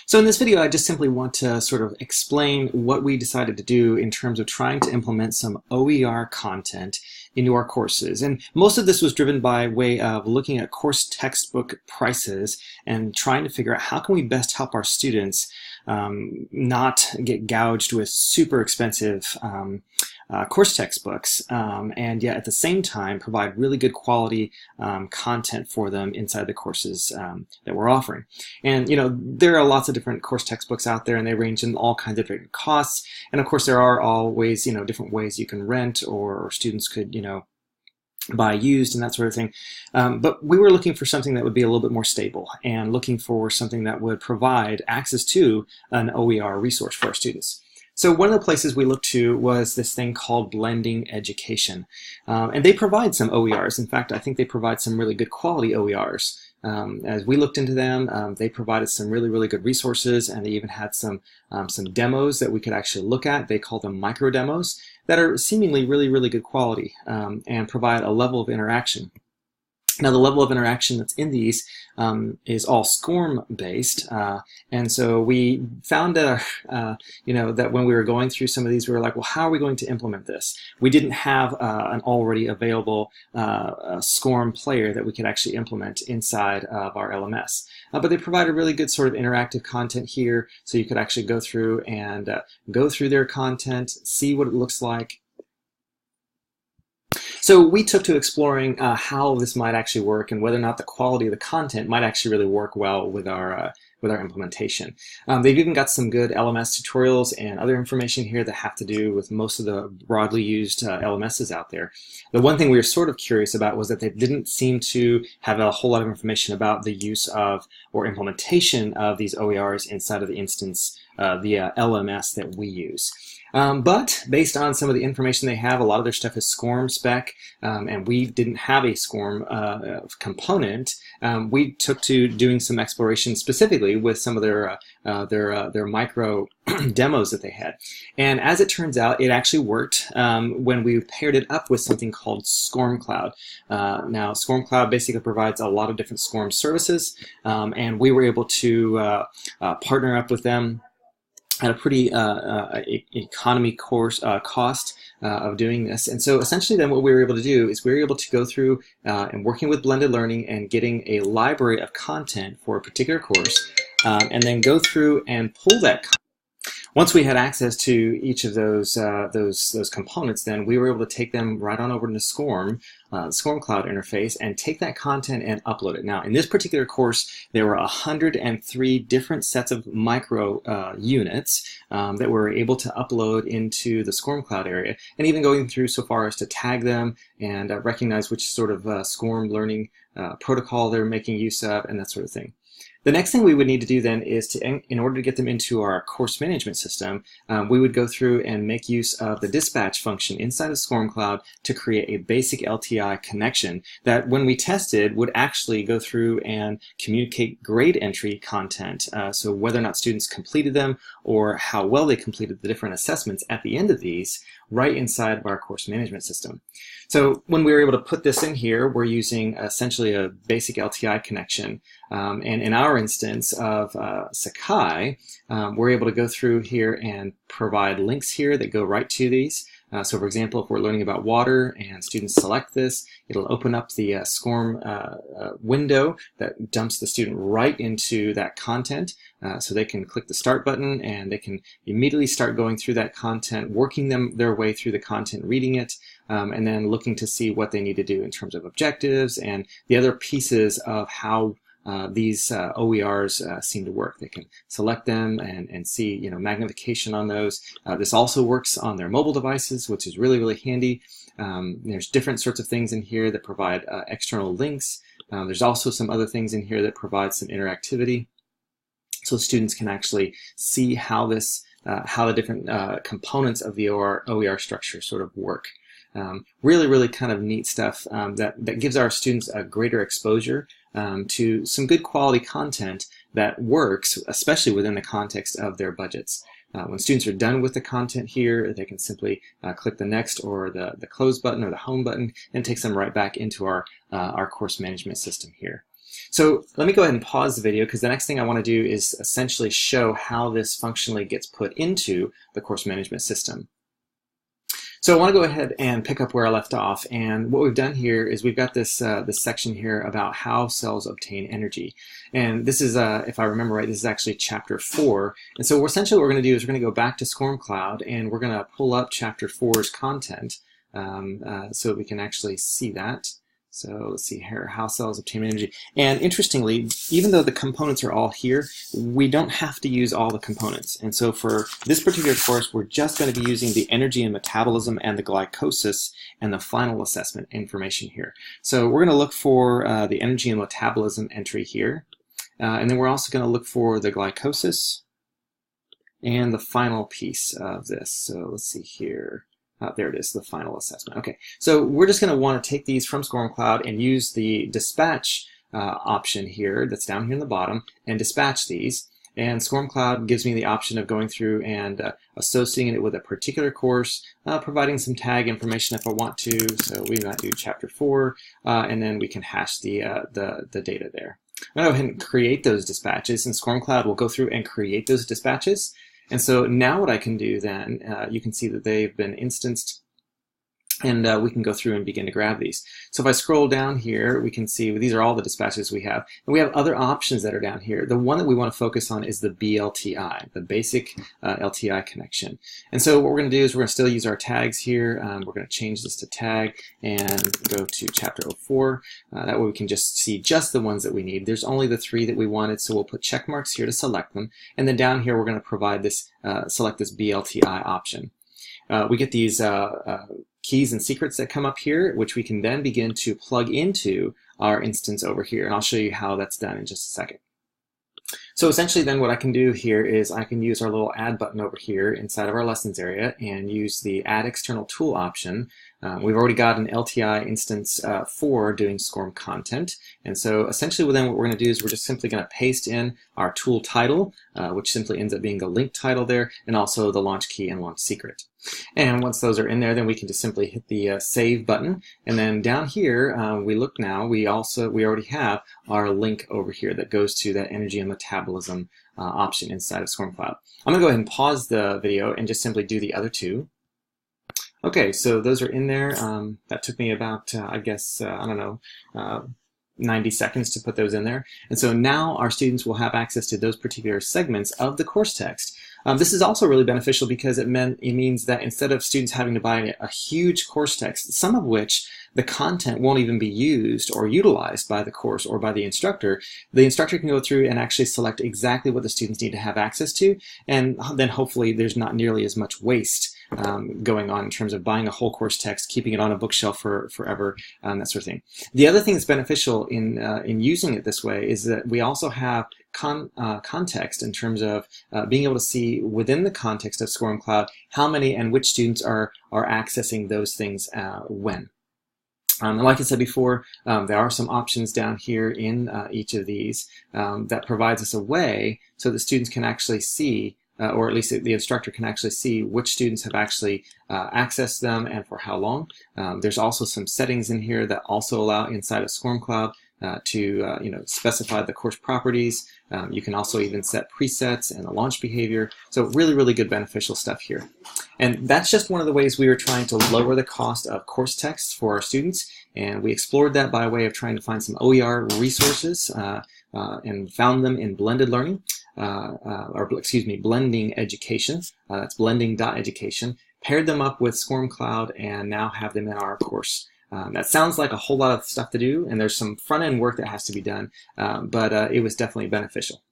So in this video, I just simply want to sort of explain what we decided to do in terms of trying to implement some OER content into our courses. And most of this was driven by way of looking at course textbook prices and trying to figure out how can we best help our students not get gouged with super expensive course textbooks, and yet at the same time provide really good quality content for them inside the courses that we're offering. And there are lots of different course textbooks out there, and they range in all kinds of different costs. And of course, there are always different ways you can rent, or students could buy used and that sort of thing. But we were looking for something that would be a little bit more stable, and looking for something that would provide access to an OER resource for our students. So one of the places we looked to was this thing called Blending.Education. And they provide some OERs. In fact, I think they provide some really good quality OERs. As we looked into them, they provided some really, really good resources, and they even had some demos that we could actually look at. They call them micro demos that are seemingly really, really good quality and provide a level of interaction. Now, the level of interaction that's in these is all SCORM based, and so we found that that when we were going through some of these, we were like, well, how are we going to implement this? We didn't have an already available SCORM player that we could actually implement inside of our LMS, but they provide a really good sort of interactive content here, so you could actually go through and go through their content, see what it looks like. So we took to exploring how this might actually work, and whether or not the quality of the content might actually really work well with our implementation. They've even got some good LMS tutorials and other information here that have to do with most of the broadly used LMSs out there. The one thing we were sort of curious about was that they didn't seem to have a whole lot of information about the use of or implementation of these OERs inside of the instance, the LMS that we use. But based on some of the information they have, a lot of their stuff is SCORM spec, and we didn't have a SCORM component. We took to doing some exploration specifically with some of their micro demos that they had. And as it turns out, it actually worked when we paired it up with something called SCORM Cloud. Now, SCORM Cloud basically provides a lot of different SCORM services, and we were able to partner up with them at a pretty economy cost of doing this. And so essentially then what we were able to do is we were able to go through and working with blended learning and getting a library of content for a particular course, and then go through and pull that content. Once we had access to each of those components, then we were able to take them right on over to SCORM, SCORM Cloud interface, and take that content and upload it. Now, in this particular course, there were 103 different sets of micro units that we were able to upload into the SCORM Cloud area, and even going through so far as to tag them and recognize which sort of SCORM learning protocol they're making use of, and that sort of thing. The next thing we would need to do then is to, in order to get them into our course management system, we would go through and make use of the dispatch function inside of SCORM Cloud to create a basic LTI connection that, when we tested, would actually go through and communicate grade entry content. So whether or not students completed them, or how well they completed the different assessments at the end of these, right inside of our course management system. So when we were able to put this in here, we're using essentially a basic LTI connection. And in our instance of Sakai, we're able to go through here and provide links here that go right to these. So for example, if we're learning about water and students select this, it'll open up the SCORM window that dumps the student right into that content. So they can click the start button and they can immediately start going through that content, working their way through the content, reading it, and then looking to see what they need to do in terms of objectives and the other pieces of how these OERs seem to work. They can select them and see magnification on those. This also works on their mobile devices, which is really, really handy. There's different sorts of things in here that provide external links. There's also some other things in here that provide some interactivity, so students can actually see how this, how the different components of the OER structure sort of work. Really, really kind of neat stuff that gives our students a greater exposure to some good quality content that works, especially within the context of their budgets. When students are done with the content here, they can simply click the next or the close button or the home button, and it takes them right back into our course management system here. So let me go ahead and pause the video, because the next thing I want to do is essentially show how this functionally gets put into the course management system. So I want to go ahead and pick up where I left off, and what we've done here is we've got this this section here about how cells obtain energy, and this is, if I remember right, this is actually chapter 4. And so essentially what we're going to do is we're going to go back to SCORM Cloud, and we're going to pull up chapter 4's content so we can actually see that. So let's see here, how cells obtain energy. And interestingly, even though the components are all here, we don't have to use all the components. And so for this particular course, we're just going to be using the energy and metabolism and the glycosis and the final assessment information here. So we're going to look for the energy and metabolism entry here. And then we're also going to look for the glycosis and the final piece of this. So let's see here. There it is, the final assessment. Okay, so we're just going to want to take these from SCORM Cloud and use the dispatch option here that's down here in the bottom and dispatch these. And SCORM Cloud gives me the option of going through and associating it with a particular course, providing some tag information if I want to. So we might do chapter 4, and then we can hash the data there. I'm going to go ahead and create those dispatches, and SCORM Cloud will go through and create those dispatches. And so now what I can do then, you can see that they've been instanced, and we can go through and begin to grab these. So if I scroll down here, we can see these are all the dispatches we have. And we have other options that are down here. The one that we want to focus on is the BLTI, the basic LTI connection. And so what we're going to do is we're going to still use our tags here. We're going to change this to tag and go to chapter 04. That way we can just see just the ones that we need. There's only the 3 that we wanted, so we'll put check marks here to select them. And then down here we're going to provide this, select this BLTI option. We get these keys and secrets that come up here, which we can then begin to plug into our instance over here. And I'll show you how that's done in just a second. So essentially then what I can do here is I can use our little add button over here inside of our lessons area and use the add external tool option. We've already got an LTI instance for doing SCORM content. And so essentially then what we're going to do is we're just simply going to paste in our tool title, which simply ends up being the link title there, and also the launch key and launch secret. And once those are in there, then we can just simply hit the save button. And then down here, we look now, we already have our link over here that goes to that energy and metabolism option inside of SCORM Cloud. I'm going to go ahead and pause the video and just simply do the other two. Okay, so those are in there. That took me about, I guess, I don't know, 90 seconds to put those in there. And so now our students will have access to those particular segments of the course text. This is also really beneficial because it means that instead of students having to buy a huge course text, some of which the content won't even be used or utilized by the course or by the instructor can go through and actually select exactly what the students need to have access to, and then hopefully there's not nearly as much waste going on in terms of buying a whole course text, keeping it on a bookshelf for forever, that sort of thing. The other thing that's beneficial in using it this way is that we also have context in terms of being able to see within the context of SCORM Cloud how many and which students are accessing those things when. And like I said before, there are some options down here in each of these that provides us a way so that students can actually see, or at least the instructor can actually see which students have actually accessed them and for how long. There's also some settings in here that also allow inside of SCORM Cloud to specify the course properties. You can also even set presets and the launch behavior. So really, really good beneficial stuff here. And that's just one of the ways we were trying to lower the cost of course texts for our students. And we explored that by way of trying to find some OER resources and found them in Blended Learning, Blending.Education. That's Blending.Education. Paired them up with SCORM Cloud and now have them in our course. That sounds like a whole lot of stuff to do, and there's some front-end work that has to be done, but it was definitely beneficial.